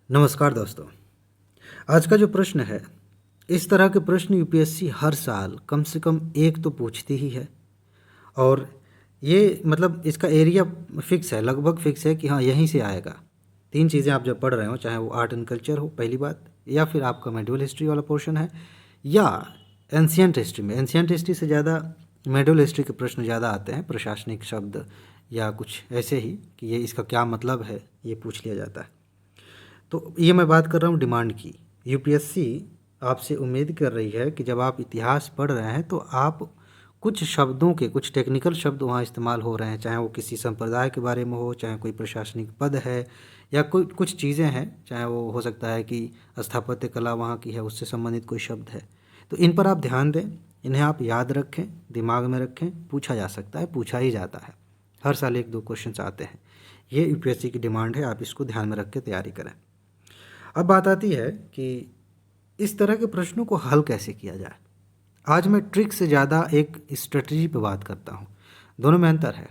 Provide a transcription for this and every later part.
नमस्कार दोस्तों। आज का जो प्रश्न है, इस तरह के प्रश्न यूपीएससी हर साल कम से कम एक तो पूछती ही है। और ये मतलब इसका एरिया फिक्स है, लगभग फिक्स है कि हाँ यहीं से आएगा। तीन चीज़ें आप जब पढ़ रहे हो, चाहे वो आर्ट एंड कल्चर हो पहली बात, या फिर आपका मेडिवल हिस्ट्री वाला पोर्शन है, या एंशियंट हिस्ट्री में। एंशियंट हिस्ट्री से ज़्यादा मेडिवल हिस्ट्री के प्रश्न ज़्यादा आते हैं, प्रशासनिक शब्द या कुछ ऐसे ही कि ये इसका क्या मतलब है, ये पूछ लिया जाता है। तो ये मैं बात कर रहा हूँ डिमांड की। यूपीएससी आपसे उम्मीद कर रही है कि जब आप इतिहास पढ़ रहे हैं तो आप कुछ शब्दों के, कुछ टेक्निकल शब्द वहाँ इस्तेमाल हो रहे हैं, चाहे वो किसी संप्रदाय के बारे में हो, चाहे कोई प्रशासनिक पद है, या कोई कुछ चीज़ें हैं, चाहे वो हो सकता है कि स्थापत्य कला वहाँ की है, उससे संबंधित कोई शब्द है। तो इन पर आप ध्यान दें, इन्हें आप याद रखें, दिमाग में रखें। पूछा जा सकता है, पूछा ही जाता है, हर साल एक दो क्वेश्चन आते हैं। ये यूपीएससी की डिमांड है, आप इसको ध्यान में रख के तैयारी करें। अब बात आती है कि इस तरह के प्रश्नों को हल कैसे किया जाए। आज मैं ट्रिक से ज़्यादा एक स्ट्रेटजी पे बात करता हूँ। दोनों में अंतर है।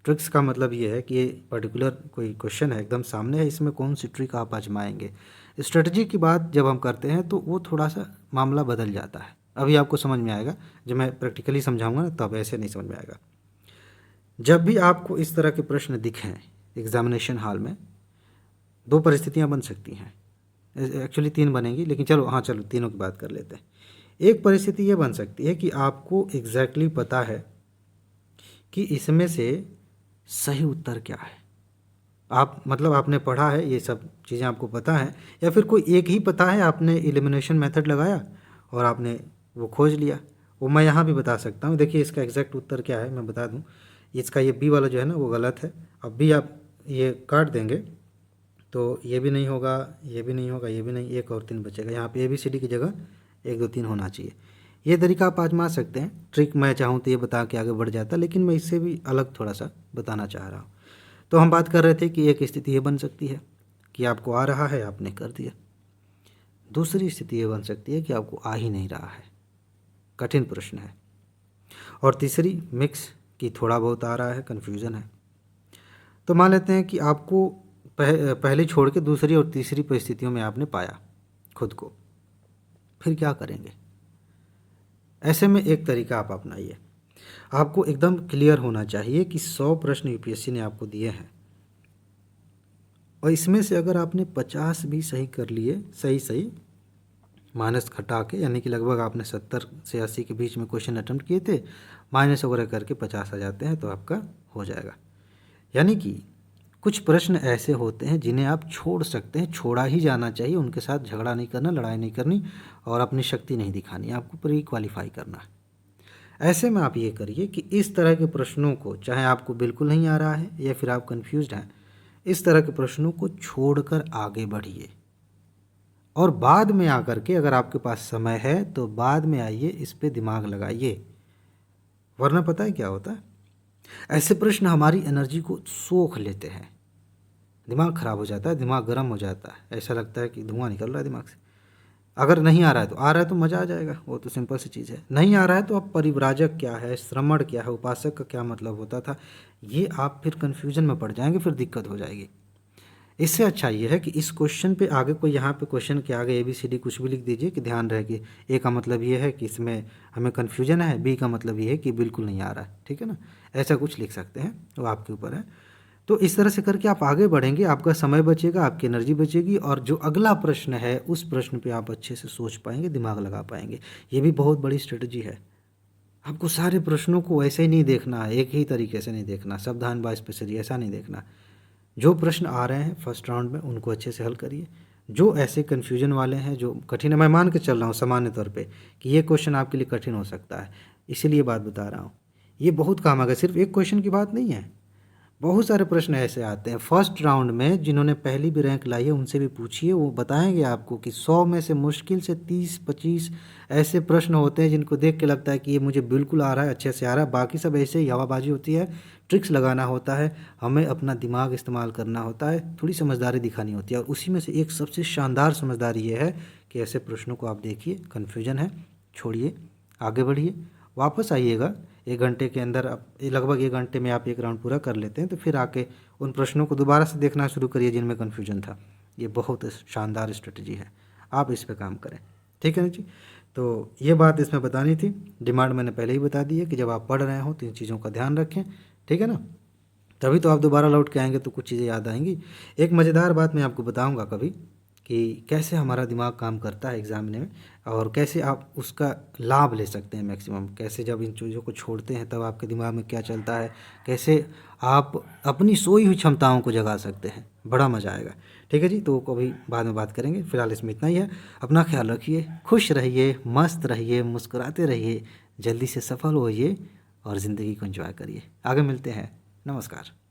ट्रिक्स का मतलब ये है कि ये पर्टिकुलर कोई क्वेश्चन है, एकदम सामने है, इसमें कौन सी ट्रिक आप आजमाएंगे। स्ट्रेटजी की बात जब हम करते हैं तो वो थोड़ा सा मामला बदल जाता है। अभी आपको समझ में आएगा, जब मैं प्रैक्टिकली समझाऊंगा ना तब ऐसे नहीं समझ में आएगा। जब भी आपको इस तरह के प्रश्न दिखें एग्जामिनेशन हॉल में, दो परिस्थितियाँ बन सकती हैं। एक्चुअली तीन बनेंगी, लेकिन चलो तीनों की बात कर लेते हैं। एक परिस्थिति ये बन सकती है कि आपको एग्जैक्टली पता है कि इसमें से सही उत्तर क्या है। आप मतलब आपने पढ़ा है, ये सब चीज़ें आपको पता है, या फिर कोई एक ही पता है, आपने एलिमिनेशन मेथड लगाया और आपने वो खोज लिया। वो मैं यहाँ भी बता सकता हूँ। देखिए इसका एग्जैक्ट उत्तर क्या है मैं बता दूँ। इसका ये बी वाला जो है ना वो गलत है। अब भी आप ये काट देंगे तो ये भी नहीं होगा, ये भी नहीं होगा, ये भी नहीं, एक और तीन बचेगा। यहाँ पे ABCD की जगह 1 2 3 होना चाहिए। ये तरीका आप आजमा सकते हैं। ट्रिक मैं चाहूँ तो ये बता के आगे बढ़ जाता, लेकिन मैं इससे भी अलग थोड़ा सा बताना चाह रहा हूँ। तो हम बात कर रहे थे कि एक स्थिति ये बन सकती है कि आपको आ रहा है, आपने कर दिया। दूसरी स्थिति ये बन सकती है कि आपको आ ही नहीं रहा है, कठिन प्रश्न है। और तीसरी मिक्स कि थोड़ा बहुत आ रहा है, कन्फ्यूज़न है। तो मान लेते हैं कि आपको पहली छोड़ के दूसरी और तीसरी परिस्थितियों में आपने पाया खुद को, फिर क्या करेंगे। ऐसे में एक तरीका आप अपनाइए। आपको एकदम क्लियर होना चाहिए कि 100 प्रश्न यूपीएससी ने आपको दिए हैं, और इसमें से अगर आपने 50 भी सही कर लिए, सही माइनस घटा के, यानी कि लगभग आपने 70 से 80 के बीच में क्वेश्चन अटेम्प्ट किए थे, माइनस वगैरह करके 50 आ जाते हैं तो आपका हो जाएगा। यानी कि कुछ प्रश्न ऐसे होते हैं जिन्हें आप छोड़ सकते हैं, छोड़ा ही जाना चाहिए। उनके साथ झगड़ा नहीं करना, लड़ाई नहीं करनी, और अपनी शक्ति नहीं दिखानी, आपको प्री क्वालिफाई करना है। ऐसे में आप ये करिए कि इस तरह के प्रश्नों को, चाहे आपको बिल्कुल नहीं आ रहा है या फिर आप कंफ्यूज्ड हैं, इस तरह के प्रश्नों को छोड़कर आगे बढ़िए। और बाद में आकर के, अगर आपके पास समय है तो बाद में आइए, इस पे दिमाग लगाइए। वरना पता है क्या होता है, ऐसे प्रश्न हमारी एनर्जी को सोख लेते हैं, दिमाग ख़राब हो जाता है, दिमाग गर्म हो जाता है, ऐसा लगता है कि धुआं निकल रहा है दिमाग से। अगर नहीं आ रहा है तो, आ रहा है तो मज़ा आ जाएगा, वो तो सिंपल सी चीज़ है। नहीं आ रहा है तो अब परिव्राजक क्या है, श्रमण क्या है, उपासक का क्या मतलब होता था, ये आप फिर कन्फ्यूजन में पड़ जाएंगे, फिर दिक्कत हो जाएगी। इससे अच्छा ये है कि इस क्वेश्चन पे आगे कोई, यहाँ पे क्वेश्चन के आगे ABCD कुछ भी लिख दीजिए कि ध्यान रहे कि A का मतलब ये है कि इसमें हमें कन्फ्यूजन है, B का मतलब ये है कि बिल्कुल नहीं आ रहा है, ठीक है ना। ऐसा कुछ लिख सकते हैं, वो आपके ऊपर है। तो इस तरह से करके आप आगे बढ़ेंगे, आपका समय बचेगा, आपकी एनर्जी बचेगी, और जो अगला प्रश्न है उस प्रश्न पे आप अच्छे से सोच पाएंगे, दिमाग लगा पाएंगे। ये भी बहुत बड़ी स्ट्रेटजी है। आपको सारे प्रश्नों को ऐसे ही नहीं देखना है, एक ही तरीके से नहीं देखना, सावधान बाय स्पेशली ऐसा नहीं देखना। जो प्रश्न आ रहे हैं फर्स्ट राउंड में उनको अच्छे से हल करिए। जो ऐसे कन्फ्यूजन वाले हैं, जो कठिन है, मैं मान के चल रहा हूँ सामान्य तौर पे कि ये क्वेश्चन आपके लिए कठिन हो सकता है, इसीलिए बात बता रहा हूँ। ये बहुत काम आएगा, सिर्फ एक क्वेश्चन की बात नहीं है। बहुत सारे प्रश्न ऐसे आते हैं फर्स्ट राउंड में, जिन्होंने पहली भी रैंक लाई है उनसे भी पूछिए, वो बताएंगे आपको कि 100 में से मुश्किल से 30-25 ऐसे प्रश्न होते हैं जिनको देख के लगता है कि ये मुझे बिल्कुल आ रहा है, अच्छे से आ रहा है। बाकी सब ऐसे ही हवाबाजी होती है, ट्रिक्स लगाना होता है, हमें अपना दिमाग इस्तेमाल करना होता है, थोड़ी समझदारी दिखानी होती है। और उसी में से एक सबसे शानदार समझदारी ये है कि ऐसे प्रश्नों को आप देखिए, कन्फ्यूजन है, छोड़िए, आगे बढ़िए, वापस आइएगा 1 घंटे के अंदर। आप लगभग 1 घंटे में आप एक राउंड पूरा कर लेते हैं, तो फिर आके उन प्रश्नों को दोबारा से देखना शुरू करिए जिनमें कन्फ्यूजन था। ये बहुत शानदार स्ट्रेटजी है, आप इस पे काम करें। ठीक है ना जी। तो ये बात इसमें बतानी थी। डिमांड मैंने पहले ही बता दी है कि जब आप पढ़ रहे हो तो इन चीज़ों का ध्यान रखें। ठीक है ना, तभी तो आप दोबारा लौट के आएंगे तो कुछ चीज़ें याद आएंगी। एक मज़ेदार बात मैं आपको बताऊंगा कभी कि कैसे हमारा दिमाग काम करता है एग्ज़ाम में, और कैसे आप उसका लाभ ले सकते हैं मैक्सिमम। कैसे जब इन चीज़ों को छोड़ते हैं तब आपके दिमाग में क्या चलता है, कैसे आप अपनी सोई हुई क्षमताओं को जगा सकते हैं। बड़ा मज़ा आएगा। ठीक है जी, तो कभी बाद में बात करेंगे, फिलहाल इसमें इतना ही है। अपना ख्याल रखिए, खुश रहिए, मस्त रहिए, मुस्कुराते रहिए, जल्दी से सफल होइए और ज़िंदगी को एंजॉय करिए। आगे मिलते हैं। नमस्कार।